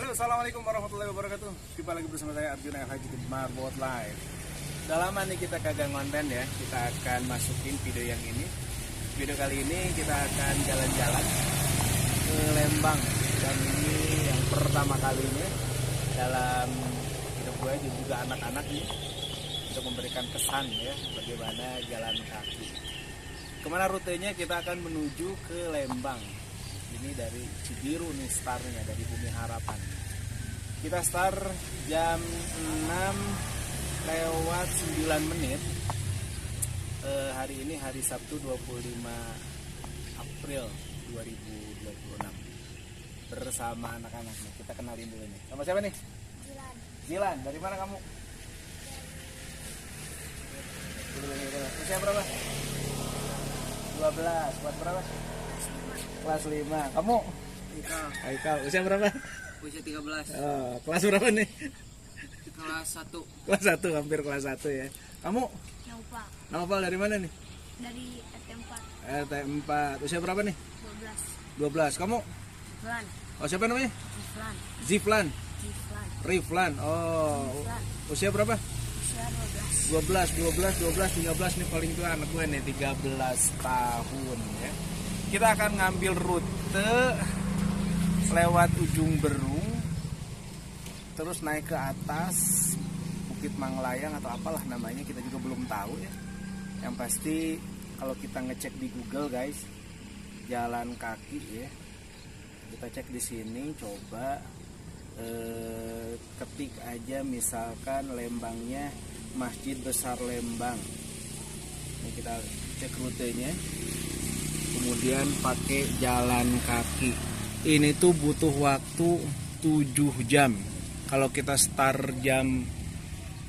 Halo, assalamualaikum warahmatullahi wabarakatuh. Jumpa lagi bersama saya Arjuna FH di Marbot Live. Udah lama nih kita kagak ngonten ya. Kita akan masukin video yang ini. Video kali ini kita akan jalan-jalan ke Lembang. Dan ini yang pertama kalinya dalam hidup gue dan juga anak-anak nih, untuk memberikan kesan ya bagaimana jalan kaki. Kemana rutenya? Kita akan menuju ke Lembang. Ini dari Cibiru nih startnya, dari Bumi Harapan. Kita start jam 6:09. Hari ini hari Sabtu 25 April 2026. Bersama anak-anak nih. Kita kenalin dulu nih. Sama siapa nih? Zilan. Zilan, dari mana kamu? Usia berapa? 12. Buat berapa? Kelas 5. Kamu? Haikal. Usia berapa? Usia 13. Kelas berapa nih? Kelas 1. Kelas 1, hampir kelas 1 ya. Kamu? Naufal. Naufal dari mana nih? Dari RT4. RT4. Usia berapa nih? 12. 12. Kamu? Ziflan. Oh, siapa namanya? Ziflan. Ziflan. Ziflan. Riflan. Oh. Ziflan. Usia berapa? Usia 12, 13 nih paling tua anak gue nih, 13 tahun ya. Kita akan ngambil rute lewat Ujung Berung, terus naik ke atas Bukit Manglayang atau apalah namanya, kita juga belum tahu ya. Yang pasti kalau kita ngecek di Google guys, jalan kaki ya. Kita cek di sini, coba ketik aja misalkan Lembangnya Masjid Besar Lembang. Ini kita cek rutenya. Kemudian pakai jalan kaki. Ini tuh butuh waktu 7 jam. Kalau kita start jam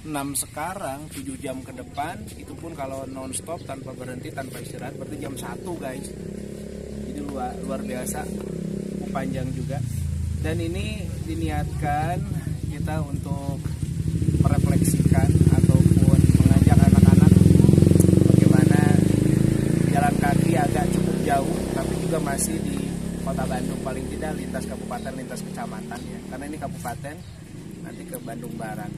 6 sekarang, 7 jam ke depan, itu pun kalau non stop tanpa berhenti, tanpa istirahat, berarti jam 1 guys. Jadi luar biasa, panjang juga. Dan ini diniatkan kita untuk merefleksikan ataupun mengajak anak-anak bagaimana jalan kaki agak cukup jauh, tapi juga masih di kota Bandung, paling tidak lintas kabupaten, lintas kecamatan ya. Karena ini kabupaten, nanti ke Bandung Barat.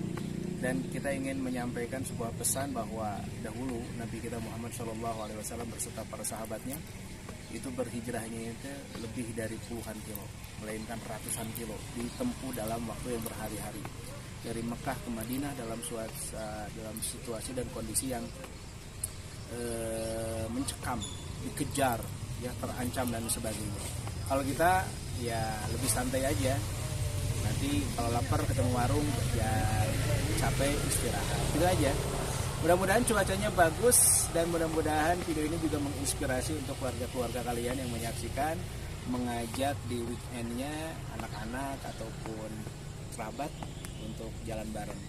Dan kita ingin menyampaikan sebuah pesan bahwa dahulu Nabi kita Muhammad SAW berserta para sahabatnya itu berhijrahnya itu lebih dari puluhan kilo, melainkan ratusan kilo, ditempuh dalam waktu yang berhari-hari dari Mekah ke Madinah dalam situasi dan kondisi yang mencekam, dikejar, ya terancam dan sebagainya. Kalau kita ya lebih santai aja. Nanti kalau lapar ketemu warung, ya capek istirahat. Itu aja. Mudah-mudahan cuacanya bagus dan mudah-mudahan video ini juga menginspirasi untuk keluarga-keluarga kalian yang menyaksikan, mengajak di weekendnya anak-anak ataupun kerabat untuk jalan bareng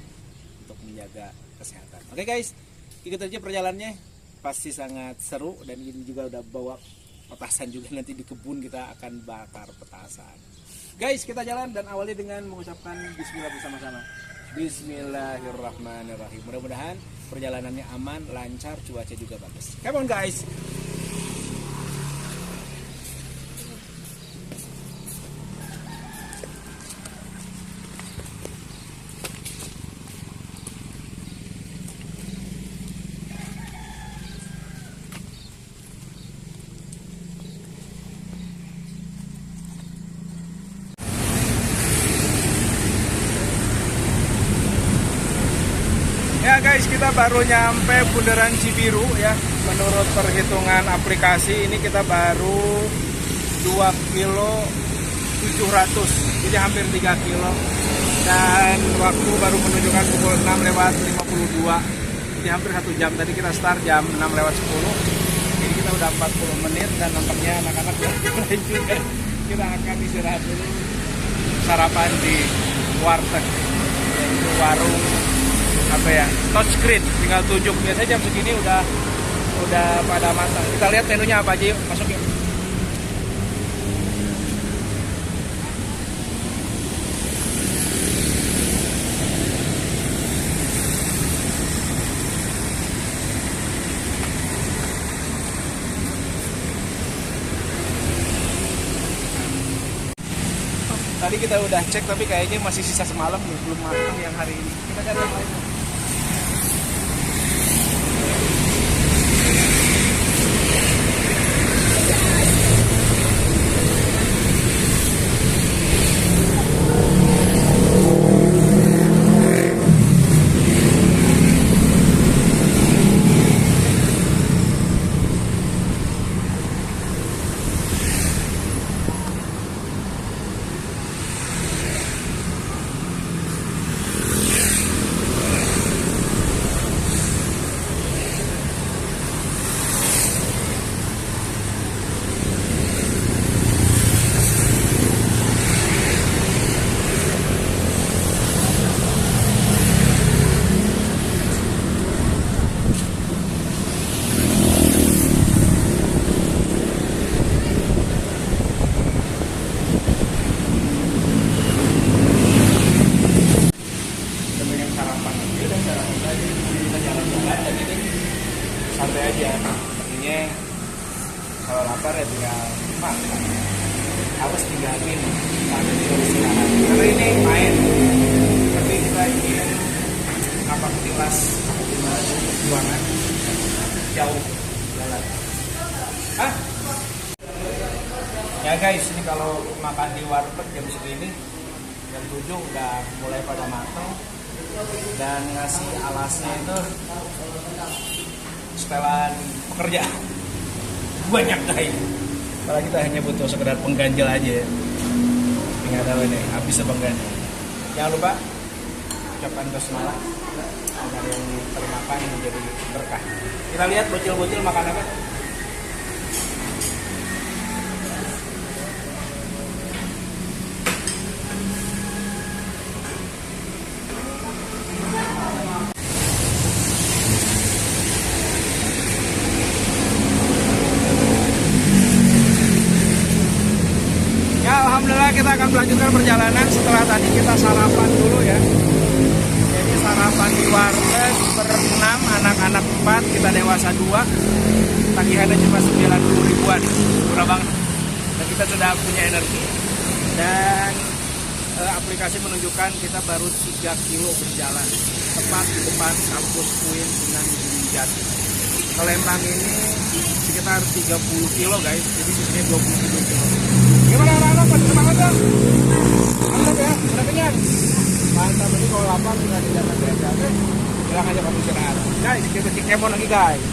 untuk menjaga kesehatan. Oke guys, ikut aja perjalanannya, pasti sangat seru. Dan ini juga udah bawa petasan juga, nanti di kebun kita akan bakar petasan. Guys, kita jalan dan awali dengan mengucapkan bismillah bersama-sama. Bismillahirrahmanirrahim. Mudah-mudahan perjalanannya aman, lancar, cuaca juga bagus. Come on guys. Ya guys, kita baru nyampe Bundaran Cibiru ya. Menurut perhitungan aplikasi ini kita baru 2 kilo 700, jadi hampir 3 kilo. Dan waktu baru menunjukkan pukul 6:52, jadi hampir 1 jam. Tadi kita start jam 6:10, jadi kita udah 40 menit dan nampaknya anak-anak mulai juga. Kita akan istirahat dulu, sarapan di warteg, yaitu warung apa ya, touchscreen, tinggal tunjuk. Biasanya jam segini udah pada masak. Kita lihat menunya apa aja, yuk masuk yuk. Tadi kita udah cek tapi kayaknya masih sisa semalam nih, belum matang yang hari ini. Kita cari yang lain. Santai aja, artinya kalau lapar ya tinggal makan, haus tinggalin, ada istirahat. Karena ini main, tapi kita ingin ngapak tilas perjuangan jauh jalan. Hah? Ya guys, ini kalau makan di warteg jam segini, jam 7 udah mulai pada matang, dan ngasih alasnya itu setelan pekerja banyak guys. Kalau kita hanya butuh sekedar pengganjil aja ya. Nggak tahu ini habis apa enggak. Jangan lupa ucapkan basmalah agar yang termakan menjadi berkah. Kita lihat bocil-bocil makan apa. Alhamdulillah kita akan melanjutkan perjalanan setelah tadi kita sarapan dulu ya. Jadi sarapan di warteg berenam, anak-anak 4, kita dewasa 2. Tagihannya cuma 90 ribuan, murah banget. Dan kita sudah punya energi. Dan aplikasi menunjukkan kita baru 3 kilo berjalan, tepat di depan kampus UIN Sunan Gunung Jati. Ke Lembang ini sekitar 30 kilo guys, jadi sisanya 27 kilo. Gimana anak-anak, pada semangat dong? Mantap ya, udah kenyang? Mantap, ini kalau lapar tinggal di jalan biasa. Bilang aja kamu istirahat. Guys, kita cek kemon lagi guys.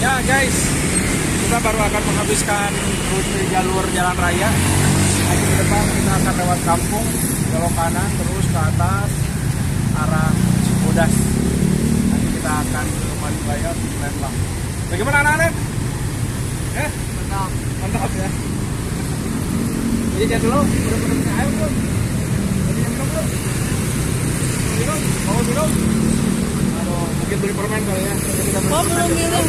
Ya guys, kita baru akan menghabiskan rute jalur jalan raya. Nanti ke depan kita akan lewat kampung, belok kanan terus ke atas arah Cibodas. Nanti kita akan ke Madibaya, Lembang. Bagaimana anak-anak? Mantap. Mantap ya. Jadi cek dulu, udah punya air belum? Jadi minum belum? Minum? Mau minum? Aduh, mungkin beli permen kali ya. Oh, belum minum.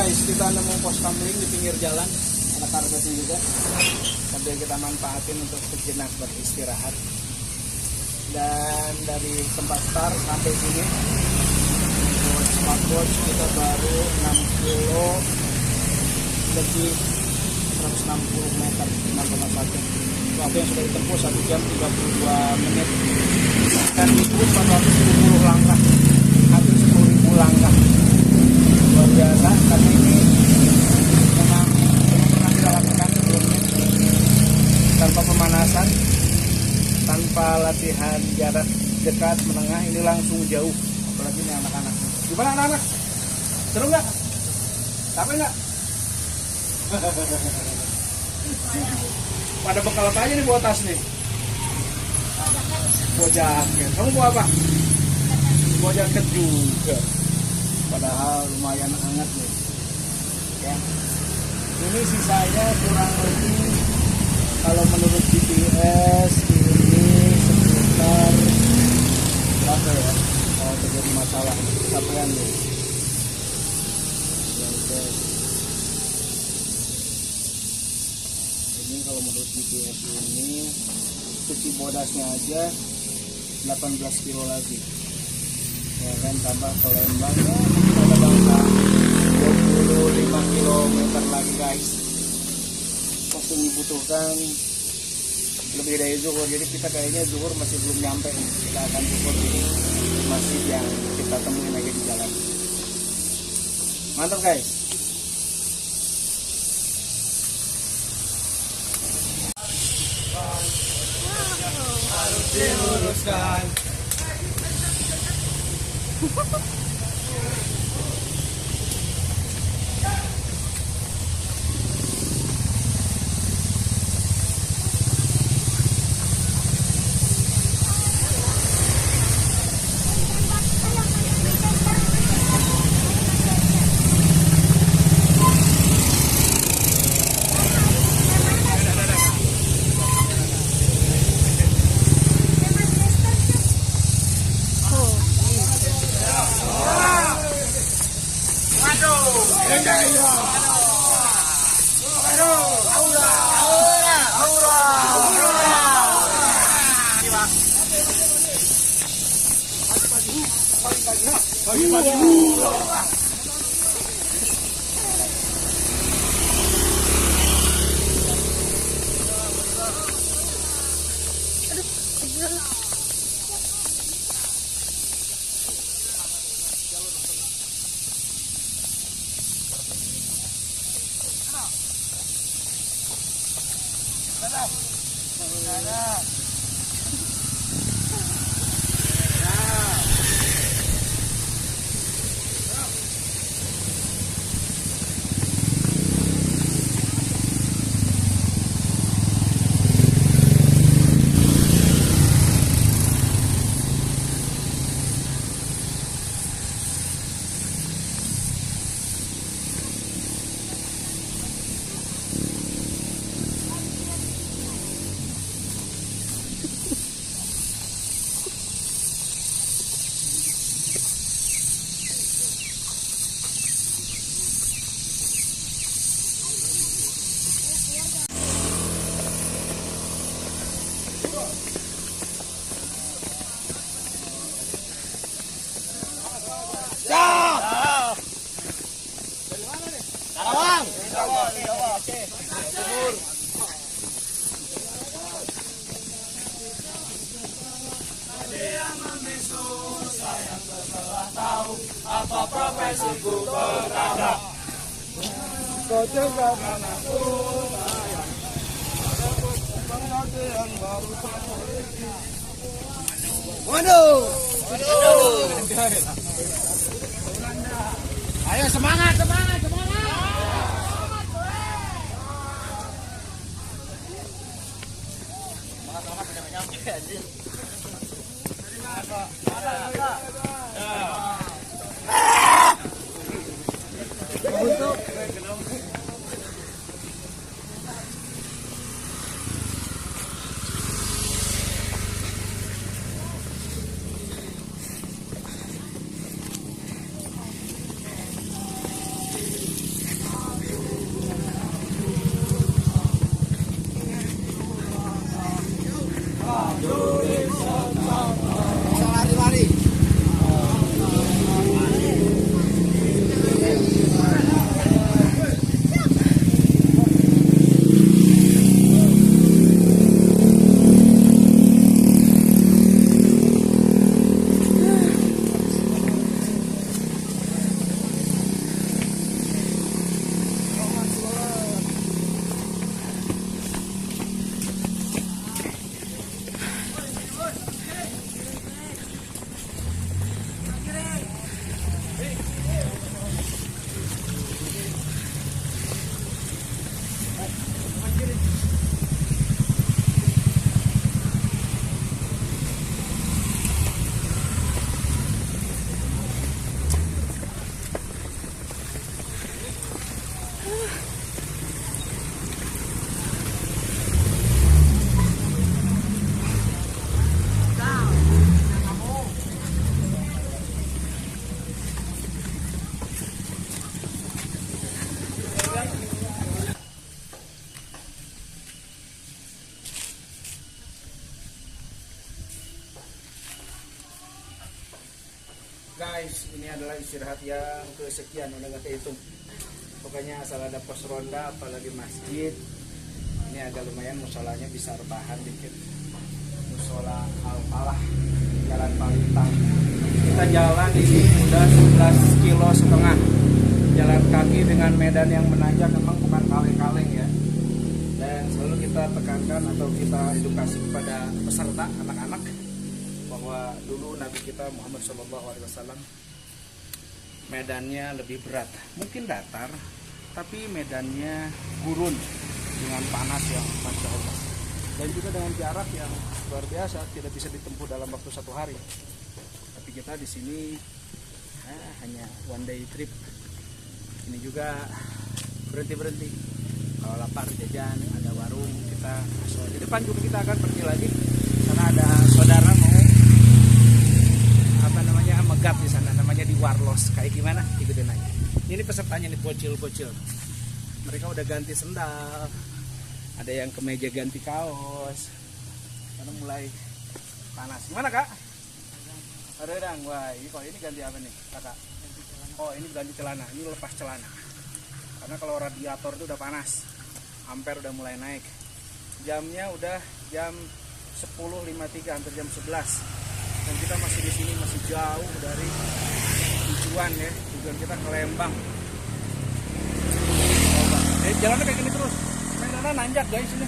guys, kita nemu pos kamling di pinggir jalan, ada karpetnya juga, sambil kita manfaatin untuk sejenak beristirahat. Dan dari tempat start sampai sini untuk smartwatch kita baru 6 kilo lebih 160 meter 6,1. Waktu yang sudah ditempuh 1 jam 32 menit dan itu 420 langkah, hampir 10.000 langkah. Luar biasa, karena ini memang pernah kita lakukan sebelumnya tanpa pemanasan, tanpa latihan jarak dekat menengah, ini langsung jauh. Apalagi ini anak-anak. Gimana anak-anak? Seru nggak? Capek nggak? Pada bekal apa aja nih bawa tas nih? Bawa jaket. Kamu bawa apa? Bawa jaket juga. Padahal lumayan hangat nih. Ya. Ini sisanya kurang lebih kalau menurut GPS ini sekitar berapa ya? Kalau terjadi masalah capaian nih. Ini kalau menurut GPS ini suci bodasnya aja 18 kilo lagi. Ya kan, tambah ke Lembang ya, ada bangsa 25 km lagi guys. Waktu dibutuhkan lebih dari zuhur, jadi kita kayaknya zuhur masih belum nyampe. Kita akan zuhur di masjid yang kita temuin lagi di jalan. Mantap guys. Harus diluruskan. Apa profesiku pertama? Kau juga anakku sayang. Ada yang baru. Waduh. Ayo semangat, semangat, semangat. Semangat, udah nyampe anjing. adalah istirahat yang kesekian, udah nggak kehitung. Pokoknya asal ada pos ronda, apalagi masjid. Ini agak lumayan, musolanya bisa rebahan dikit. Musola Al-Falah, Jalan Palintang. Kita jalan di sini udah 11,5 kilo. Jalan kaki dengan medan yang menanjak, memang bukan kaleng-kaleng ya. Dan selalu kita tekankan atau kita edukasi kepada peserta anak-anak bahwa dulu Nabi kita Muhammad SAW medannya lebih berat, mungkin datar, tapi medannya gurun dengan panas yang Masya Allah, dan juga dengan jarak yang luar biasa, tidak bisa ditempuh dalam waktu 1 hari. Tapi kita di sini hanya one day trip. Ini juga berhenti, kalau lapar jajan, ada warung kita. So, di depan juga kita akan pergi lagi karena ada saudara mau megap di sana, namanya di Warlos. Kayak gimana? Ikutin aja. Ini pesertanya nih, bocil-bocil. Mereka udah ganti sendal, ada yang kemeja ganti kaos karena mulai panas. Gimana kak? Redang, wah ini ganti apa nih kakak? Oh ini ganti celana, ini lepas celana. Karena kalau radiator itu udah panas, ampere udah mulai naik. Jamnya udah jam 10.53, hampir jam 11. Dan kita masih di sini, masih jauh dari tujuan ya. Tujuan kita ke Lembang. Jalannya kayak gini terus. Karena nanjak guys ini.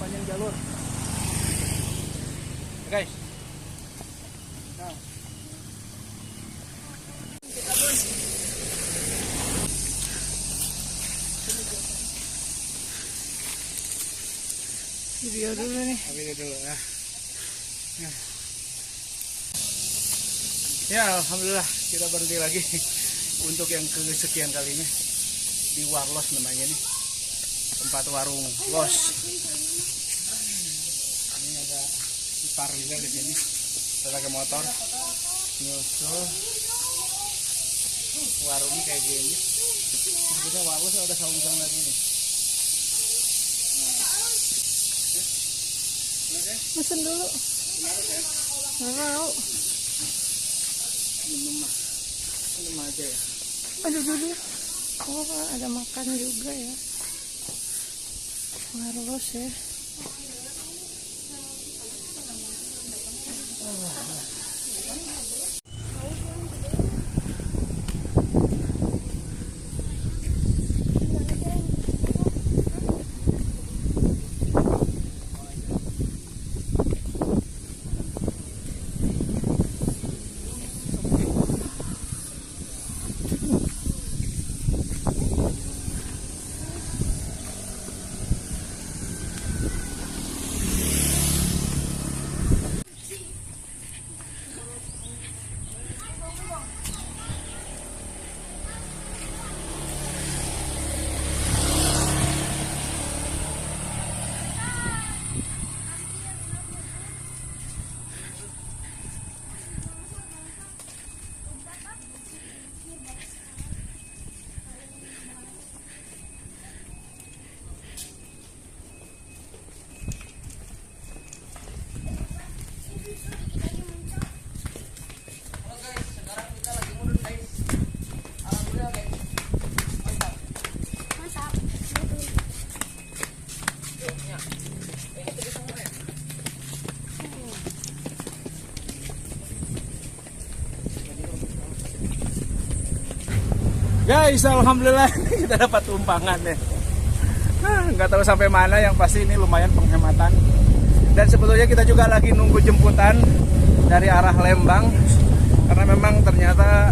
Panjang jalur. Guys. Nah. Kita pun. Video dulu nih. Video dulu ya. Ya alhamdulillah kita berhenti lagi untuk yang kesekian kalinya di Warlos namanya nih, tempat warung los. Ini ada ipar juga di sini, kita pakai motor nyusul warungnya kayak gini. Kita Warlos ada saung-saung lagi nih. Pesen dulu. Nggak mau. Minum aja ya. Aduh dulu. Oh ada makan juga ya. Warlos ya. Guys, alhamdulillah kita dapat tumpangan deh. Nggak tahu sampai mana, yang pasti ini lumayan penghematan. Dan sebetulnya kita juga lagi nunggu jemputan dari arah Lembang, karena memang ternyata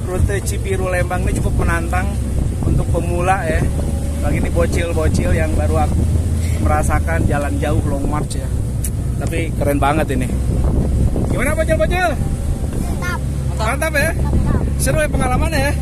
rute Cibiru Lembang ini cukup menantang untuk pemula ya. Bagi ini bocil-bocil yang baru merasakan jalan jauh long march ya. Tapi keren banget ini. Gimana bocil-bocil? Mantap. Mantap ya? Seru ya pengalamannya ya?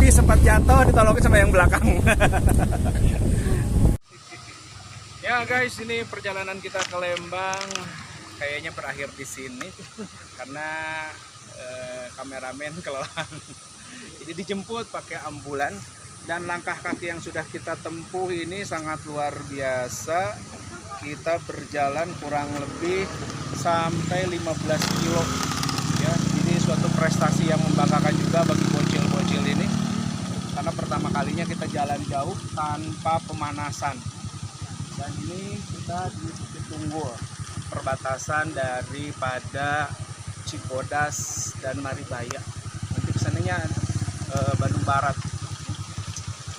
tapi sempat jatuh ditolongin sama yang belakang. Ya guys, ini perjalanan kita ke Lembang kayaknya berakhir di sini karena kameramen kelelahan. Jadi dijemput pakai ambulan dan langkah kaki yang sudah kita tempuh ini sangat luar biasa. Kita berjalan kurang lebih sampai 15 kilo. Ya, ini suatu prestasi yang membanggakan juga bagi bocil-bocil ini karena pertama kalinya kita jalan jauh tanpa pemanasan. Dan ini kita di Bukit Tunggul, perbatasan daripada Cibodas dan Maribaya. Nanti kesananya Bandung Barat.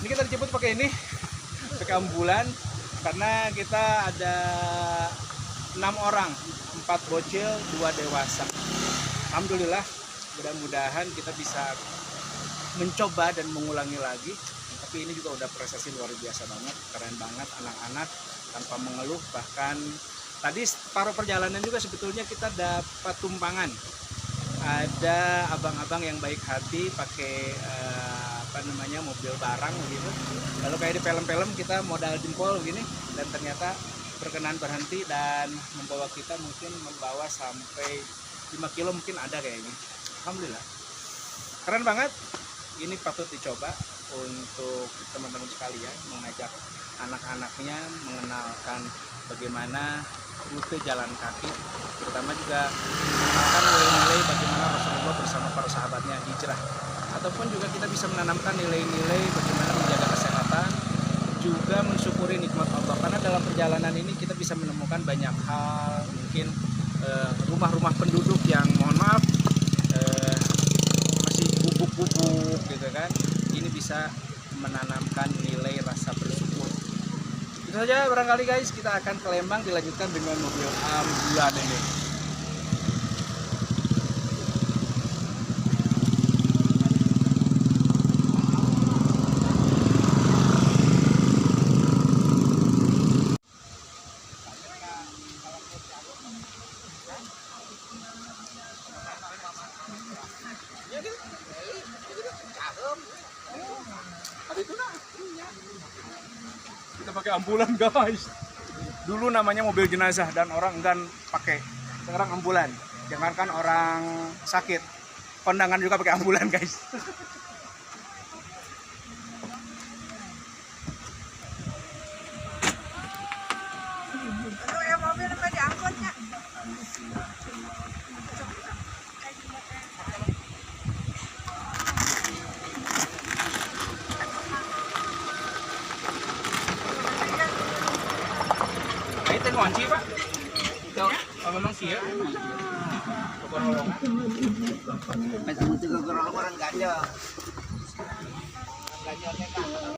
Ini kita dijemput pakai ini, pakai ambulan karena kita ada 6 orang, 4 bocil, 2 dewasa. Alhamdulillah, mudah-mudahan kita bisa mencoba dan mengulangi lagi. Tapi ini juga udah prestasi luar biasa banget, keren banget anak-anak tanpa mengeluh. Bahkan tadi separuh perjalanan juga sebetulnya kita dapat tumpangan. Ada abang-abang yang baik hati pakai mobil barang gitu. Lalu kayak di film-film kita modal jempol gini dan ternyata berkenan berhenti dan membawa kita mungkin membawa sampai 5 kilo mungkin ada kayaknya. Alhamdulillah. Keren banget. Ini patut dicoba untuk teman-teman sekalian, mengajak anak-anaknya mengenalkan bagaimana rute jalan kaki, terutama juga mengenalkan nilai-nilai bagaimana Rasulullah bersama para sahabatnya hijrah, ataupun juga kita bisa menanamkan nilai-nilai bagaimana menjaga kesehatan, juga mensyukuri nikmat Allah, karena dalam perjalanan ini kita bisa menemukan banyak hal, mungkin rumah-rumah penduduk yang mohon maaf masih gubuk-gubuk gitu kan. Ini bisa menanamkan nilai rasa bersyukur. Itu saja barangkali guys, kita akan ke Lembang dilanjutkan dengan mobil ambulan ini. Kita pakai ambulan guys. Dulu namanya mobil jenazah dan orang enggan pakai. Sekarang ambulan. Jangankan orang sakit, kondangan juga pakai ambulan guys. Itu ngonci pak. Itu memang sih ya. Masih butuh orang ganja. Ganjanya kan.